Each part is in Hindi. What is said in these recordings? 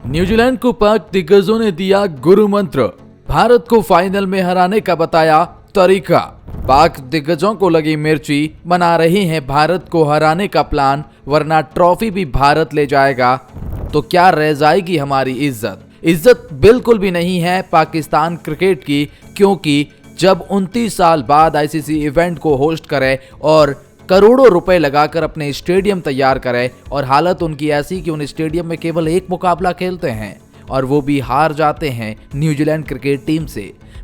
न्यूजीलैंड को पाक दिग्गजों ने दिया गुरु मंत्र, भारत को फाइनल में हराने का बताया तरीका। पाक दिग्गजों को लगी मिर्ची, बना रही हैं भारत को हराने का प्लान, वरना ट्रॉफी भी भारत ले जाएगा तो क्या रह जाएगी हमारी इज्जत। इज्जत बिल्कुल भी नहीं है पाकिस्तान क्रिकेट की, क्योंकि जब 29 साल बाद आईसीसी इवेंट को होस्ट करे और करोड़ों रुपए लगाकर अपने स्टेडियम तैयार करे और हालत उनकी ऐसी कि उन स्टेडियम में केवल एक मुकाबला खेलते हैं और वो भी हार जाते हैं न्यूजीलैंड क्रिकेट टीम से।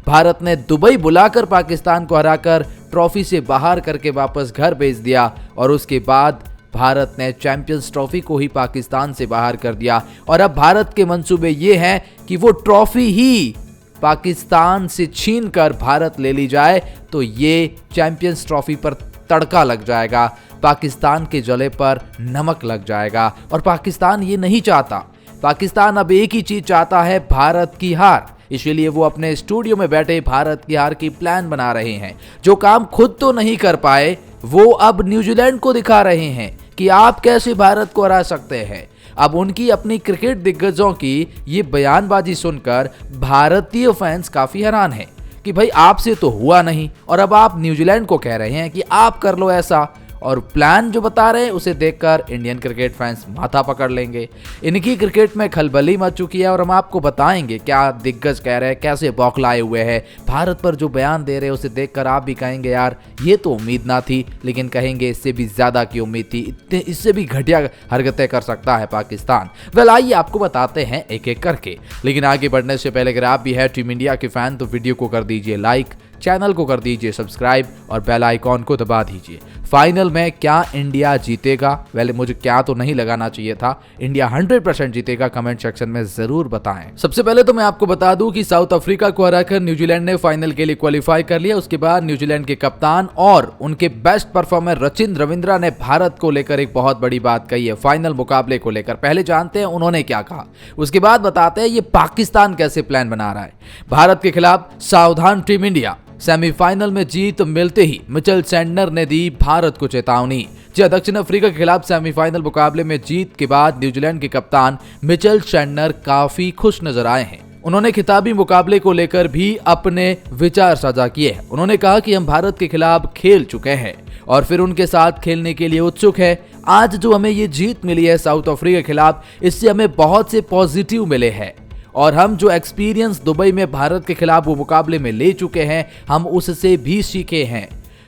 भारत ने दुबई बुलाकर पाकिस्तान को हराकर ट्रॉफी से बाहर करके वापस घर भेज दिया और उसके बाद भारत ने चैंपियंस ट्रॉफी को ही पाकिस्तान से बाहर कर दिया। और अब भारत के मंसूबे ये हैं कि वो ट्रॉफी ही पाकिस्तान से छीन कर भारत ले ली जाए तो ये चैंपियंस ट्रॉफी पर तड़का लग जाएगा, पाकिस्तान के जले पर नमक लग जाएगा। और पाकिस्तान ये नहीं चाहता। पाकिस्तान अब एक ही चीज चाहता है, भारत की हार। इसीलिए वो अपने स्टूडियो में बैठे भारत की हार की प्लान बना रहे हैं। जो काम खुद तो नहीं कर पाए वो अब न्यूजीलैंड को दिखा रहे हैं कि आप कैसे भारत को हरा सकते हैं। अब उनकी अपनी क्रिकेट दिग्गजों की ये बयानबाजी सुनकर भारतीय फैंस काफी हैरान हैं कि भाई आपसे तो हुआ नहीं और अब आप न्यूजीलैंड को कह रहे हैं कि आप कर लो ऐसा। और प्लान जो बता रहे हैं उसे देखकर इंडियन क्रिकेट फैंस माथा पकड़ लेंगे। इनकी क्रिकेट में खलबली मच चुकी है और हम आपको बताएंगे क्या दिग्गज कह रहे हैं, कैसे बौखलाए हुए हैं। भारत पर जो बयान दे रहे हैं उसे देखकर आप भी कहेंगे यार ये तो उम्मीद ना थी, लेकिन कहेंगे इससे भी ज्यादा की उम्मीद थी, इससे भी घटिया हरकतें कर सकता है पाकिस्तान। वेल आइए आपको बताते हैं एक एक करके, लेकिन आगे बढ़ने से पहले अगर आप भी है टीम इंडिया के फैन तो वीडियो को कर दीजिए लाइक, चैनल को कर दीजिए सब्सक्राइब और बेल आइकॉन को दबा दीजिए। फाइनल में क्या इंडिया जीतेगा? वेल मुझे क्या तो नहीं लगाना चाहिए था, इंडिया 100% जीतेगा, कमेंट सेक्शन में जरूर बताएं। सबसे पहले तो मैं आपको बता दूं कि साउथ अफ्रीका को हराकर न्यूजीलैंड ने फाइनल के लिए क्वालिफाई कर लिया। उसके बाद न्यूजीलैंड के कप्तान और उनके बेस्ट परफॉर्मर रचिन रविंद्रा ने भारत को लेकर एक बहुत बड़ी बात कही है फाइनल मुकाबले को लेकर। पहले जानते हैं उन्होंने क्या कहा, उसके बाद बताते हैं ये पाकिस्तान कैसे प्लान बना रहा है। भारत के खिलाफ सावधान टीम इंडिया, सेमीफाइनल में जीत मिलते ही मिचेल सैंटनर ने दी भारत को चेतावनी। दक्षिण अफ्रीका के खिलाफ सेमीफाइनल मुकाबले में जीत के बाद न्यूजीलैंड के कप्तान मिचेल सैंटनर काफी खुश नजर आए हैं। उन्होंने खिताबी मुकाबले को लेकर भी अपने विचार साझा किए हैं। उन्होंने कहा कि हम भारत के खिलाफ खेल चुके हैं और फिर उनके साथ खेलने के लिए उत्सुक है। आज जो हमें ये जीत मिली है साउथ अफ्रीका के खिलाफ, इससे हमें बहुत से पॉजिटिव मिले हैं और हम जो एक्सपीरियंस दुबई में भारत के खिलाफ वो मुकाबले में ले चुके हैं हम उससे भी सीखे हैं।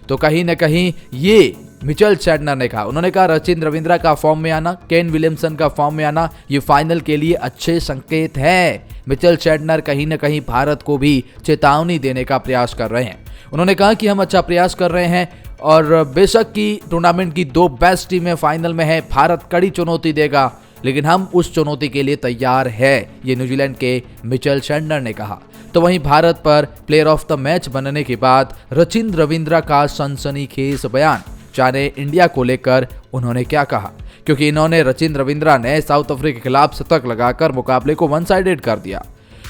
तो कहीं ना कहीं ये मिचेल सैंटनर ने कहा। उन्होंने कहा रचिन रविंद्रा का फॉर्म में आना, केन विलियमसन का फॉर्म में आना, ये फाइनल के लिए अच्छे संकेत हैं। मिचेल सैंटनर कहीं ना कहीं भारत को भी चेतावनी देने का प्रयास कर रहे हैं। उन्होंने कहा कि हम अच्छा प्रयास कर रहे हैं और बेशक की टूर्नामेंट की दो बेस्ट टीमें फाइनल में है, भारत कड़ी चुनौती देगा, लेकिन हम उस चुनौती के लिए तैयार है, ये न्यूजीलैंड के मिचेल सैंटनर ने कहा। तो वहीं भारत पर प्लेयर ऑफ द मैच बनने के बाद रचिन रविंद्रा का सनसनीखेज बयान, जाने इंडिया को लेकर उन्होंने क्या कहा, क्योंकि इन्होंने रचिन रविंद्रा ने साउथ अफ्रीका के खिलाफ शतक लगाकर मुकाबले को वन साइडेड कर दिया।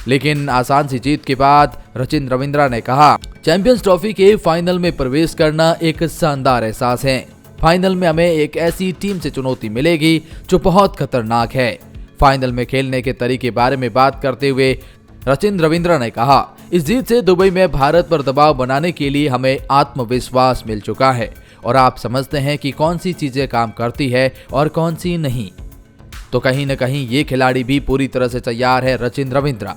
लेकिन आसान सी जीत के बाद रचिन रविंद्रा ने कहा चैंपियंस ट्रॉफी के फाइनल में प्रवेश करना एक शानदार एहसास है। फाइनल में हमें एक ऐसी टीम से चुनौती मिलेगी जो बहुत खतरनाक है। फाइनल में खेलने के तरीके बारे में बात करते हुए रचिन रविंद्रा ने कहा इस जीत से दुबई में भारत पर दबाव बनाने के लिए हमें आत्मविश्वास मिल चुका है और आप समझते हैं कि कौन सी चीजें काम करती है और कौन सी नहीं। तो कहीं न कहीं ये खिलाड़ी भी पूरी तरह से तैयार है रचिन रविंद्रा।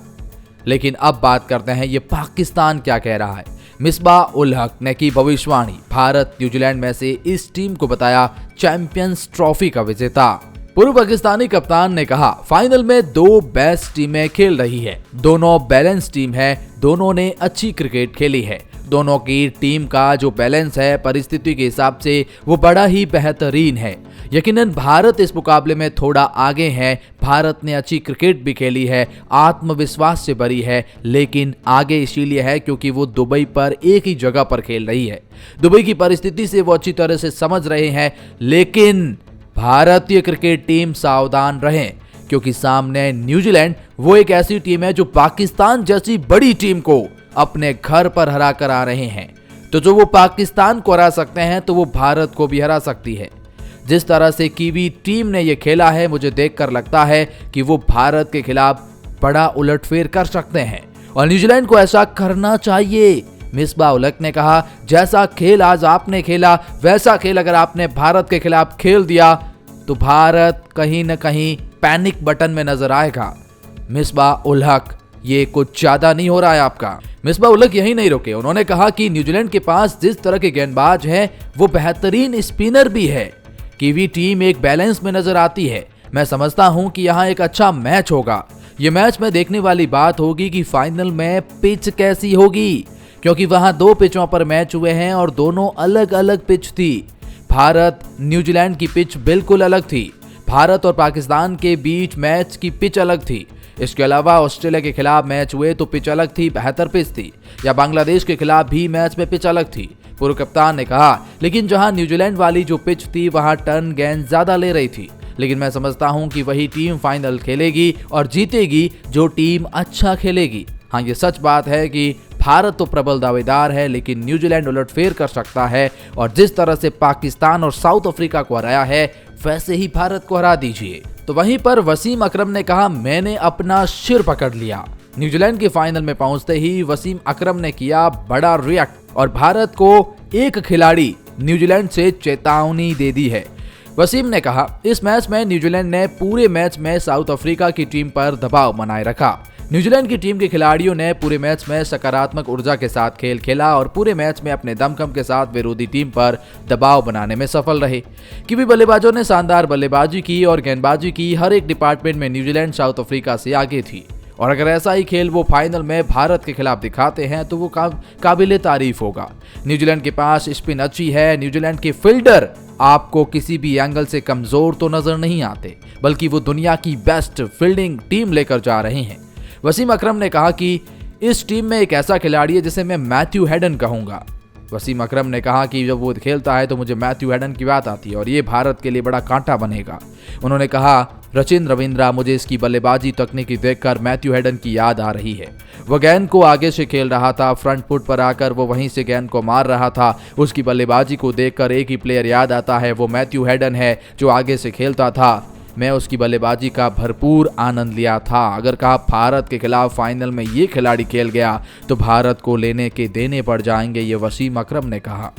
लेकिन अब बात करते हैं ये पाकिस्तान क्या कह रहा है। मिसबाह उल हक ने की भविष्यवाणी, भारत न्यूजीलैंड में से इस टीम को बताया चैंपियंस ट्रॉफी का विजेता। पूर्व पाकिस्तानी कप्तान ने कहा फाइनल में दो बेस्ट टीमें खेल रही है, दोनों बैलेंस टीम है, दोनों ने अच्छी क्रिकेट खेली है, दोनों की टीम का जो बैलेंस है परिस्थिति के हिसाब से वो बड़ा ही बेहतरीन है। यकीनन भारत इस मुकाबले में थोड़ा आगे है, भारत ने अच्छी क्रिकेट भी खेली है, आत्मविश्वास से भरी है, लेकिन आगे इसीलिए है क्योंकि वो दुबई पर एक ही जगह पर खेल रही है। दुबई की परिस्थिति से वो अच्छी तरह से समझ रहे हैं, लेकिन भारतीय क्रिकेट टीम सावधान रहें क्योंकि सामने न्यूजीलैंड वो एक ऐसी टीम है जो पाकिस्तान जैसी बड़ी टीम को अपने घर पर हरा कर आ रहे हैं। तो जो वो पाकिस्तान को हरा सकते हैं तो वो भारत को भी हरा सकती है। जिस तरह से कीवी टीम ने ये खेला है, मुझे देखकर लगता है कि वो भारत के खिलाफ बड़ा उलटफेर कर सकते हैं और न्यूजीलैंड को ऐसा करना चाहिए। मिसबा उल हक ने कहा, जैसा खेल आज आपने खेला वैसा खेल अगर आपने भारत के खिलाफ खेल दिया तो भारत कहीं न कहीं पैनिक बटन में नजर आएगा। मिसबा उल हक, ये कुछ ज्यादा नहीं हो रहा है आपका। मिसबा उल हक यही नहीं रुके, उन्होंने कहा कि न्यूजीलैंड के पास जिस तरह के गेंदबाज हैं वो बेहतरीन स्पिनर भी है। कीवी टीम एक बैलेंस में नजर आती है। मैं समझता हूं कि यहाँ एक अच्छा मैच होगा। ये मैच में देखने वाली बात होगी कि फाइनल में पिच कैसी होगी, क्योंकि वहां 2 पिचों पर मैच हुए हैं और दोनों अलग अलग पिच थी। भारत न्यूजीलैंड की पिच बिल्कुल अलग थी। भारत और पाकिस्तान के बीच मैच की पिच अलग थी। इसके अलावा ऑस्ट्रेलिया के खिलाफ मैच हुए तो पिच अलग थी, बेहतर पिच थी। या बांग्लादेश के खिलाफ भी मैच में पिच अलग थी, पूर्व कप्तान ने कहा। लेकिन जहां न्यूजीलैंड वाली जो पिच थी वहां टर्न गेंद ज्यादा ले रही थी। लेकिन मैं समझता हूं कि वही टीम फाइनल खेलेगी और जीतेगी जो टीम अच्छा खेलेगी। हाँ, ये सच बात है कि भारत तो प्रबल दावेदार है, लेकिन न्यूजीलैंड उलटफेर कर सकता है और जिस तरह से पाकिस्तान और साउथ अफ्रीका को हराया है वैसे ही भारत को हरा दीजिए। तो वहीं पर वसीम अकरम ने कहा, मैंने अपना सिर पकड़ लिया। न्यूजीलैंड के फाइनल में पहुंचते ही वसीम अकरम ने किया बड़ा रिएक्ट और भारत को एक खिलाड़ी न्यूजीलैंड से चेतावनी दे दी है। वसीम ने कहा, इस मैच में न्यूजीलैंड ने पूरे मैच में साउथ अफ्रीका की टीम पर दबाव बनाए रखा। न्यूजीलैंड की टीम के खिलाड़ियों ने पूरे मैच में सकारात्मक ऊर्जा के साथ खेल खेला और पूरे मैच में अपने दमखम के साथ विरोधी टीम पर दबाव बनाने में सफल रहे। कीवी बल्लेबाजों ने शानदार बल्लेबाजी की और गेंदबाजी की। हर एक डिपार्टमेंट में न्यूजीलैंड साउथ अफ्रीका से आगे थी और अगर ऐसा ही खेल वो फाइनल में भारत के खिलाफ दिखाते हैं तो वो काबिले तारीफ होगा। न्यूजीलैंड के पास स्पिन अच्छी है। न्यूजीलैंड के फील्डर आपको किसी भी एंगल से कमजोर तो नजर नहीं आते, बल्कि वो दुनिया की बेस्ट फील्डिंग टीम लेकर जा रहे हैं। वसीम अकरम ने कहा कि इस टीम में एक ऐसा खिलाड़ी है जिसे मैं मैथ्यू हेडन कहूंगा। वसीम अकरम ने कहा कि जब वो खेलता है तो मुझे मैथ्यू हेडन की बात आती है और ये भारत के लिए बड़ा कांटा बनेगा। उन्होंने कहा, सचिन रविंद्रा, मुझे इसकी बल्लेबाजी तकनीकी देखकर मैथ्यू हेडन की याद आ रही है। वह गेंद को आगे से खेल रहा था, फ्रंट फुट पर आकर वो वहीं से गेंद को मार रहा था। उसकी बल्लेबाजी को देखकर एक ही प्लेयर याद आता है, वो मैथ्यू हेडन है जो आगे से खेलता था। मैं उसकी बल्लेबाजी का भरपूर आनंद लिया था। अगर कहा भारत के खिलाफ फाइनल में ये खिलाड़ी खेल गया तो भारत को लेने के देने पड़ जाएंगे, ये वसीम अकरम ने कहा।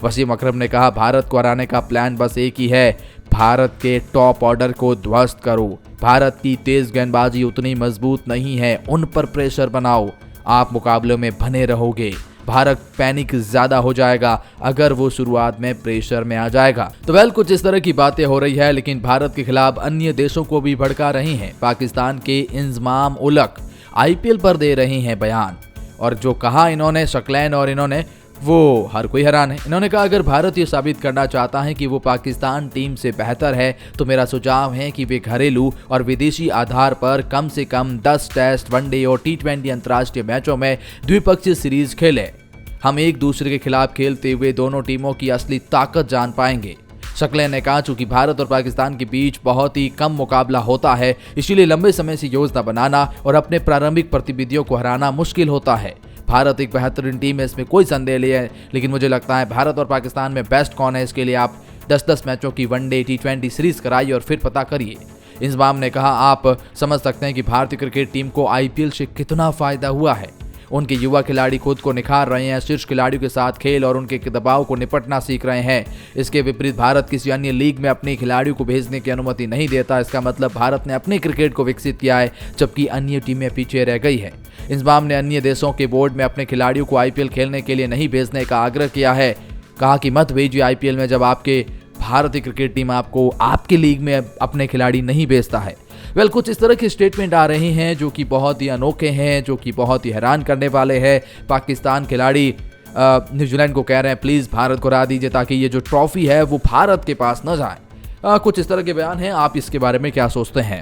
वसीम अकरम ने कहा, भारत को हराने का प्लान बस एक ही है, भारत के टॉप ऑर्डर को ध्वस्त करो। भारत की तेज गेंदबाजी उतनी मजबूत नहीं है, उन पर प्रेशर बनाओ, आप मुकाबले में बने रहोगे। भारत पैनिक ज्यादा हो जाएगा अगर वो शुरुआत में प्रेशर में आ जाएगा। तो कुछ इस तरह की बातें हो रही है, लेकिन भारत के खिलाफ अन्य देशों को भी भड़का रही हैं। पाकिस्तान के इंजमाम उल हक आईपीएल पर दे रहे हैं बयान और जो कहा इन्होंने शकलैन और इन्होंने वो हर कोई हैरान है। इन्होंने कहा, अगर भारत ये साबित करना चाहता है कि वो पाकिस्तान टीम से बेहतर है तो मेरा सुझाव है कि वे घरेलू और विदेशी आधार पर कम से कम 10 टेस्ट, वनडे और T20 अंतर्राष्ट्रीय मैचों में द्विपक्षीय सीरीज खेलें। हम एक दूसरे के खिलाफ खेलते हुए दोनों टीमों की असली ताकत जान पाएंगे। शकलैन ने कहा, चूंकि भारत और पाकिस्तान के बीच बहुत ही कम मुकाबला होता है, इसीलिए लंबे समय से योजना बनाना और अपने प्रारंभिक प्रतिद्वंदियों को हराना मुश्किल होता है। भारत एक बेहतरीन टीम है, इसमें कोई संदेह नहीं है, लेकिन मुझे लगता है भारत और पाकिस्तान में बेस्ट कौन है, इसके लिए आप 10-10 मैचों की वनडे T20 सीरीज कराइए और फिर पता करिए। इंजमाम ने कहा, आप समझ सकते हैं कि भारतीय क्रिकेट टीम को आईपीएल से कितना फायदा हुआ है। उनके युवा खिलाड़ी खुद को निखार रहे हैं, शीर्ष खिलाड़ियों के साथ खेल और उनके दबाव को निपटना सीख रहे हैं। इसके विपरीत भारत किसी अन्य लीग में अपने खिलाड़ियों को भेजने की अनुमति नहीं देता। इसका मतलब भारत ने अपने क्रिकेट को विकसित किया है, जबकि अन्य टीमें पीछे रह गई है। इंजमाम ने अन्य देशों के बोर्ड में अपने खिलाड़ियों को आईपीएल खेलने के लिए नहीं भेजने का आग्रह किया है। कहा कि मत भेजिए आईपीएल में जब आपके भारतीय क्रिकेट टीम आपको आपके लीग में अपने खिलाड़ी नहीं भेजता है। कुछ इस तरह के स्टेटमेंट आ रहे हैं जो कि बहुत ही अनोखे हैं, जो कि बहुत ही हैरान करने वाले हैं। पाकिस्तान खिलाड़ी न्यूजीलैंड को कह रहे हैं, प्लीज़ भारत को हरा दीजिए ताकि ये जो ट्रॉफी है वो भारत के पास न जाए। कुछ इस तरह के बयान हैं। आप इसके बारे में क्या सोचते हैं?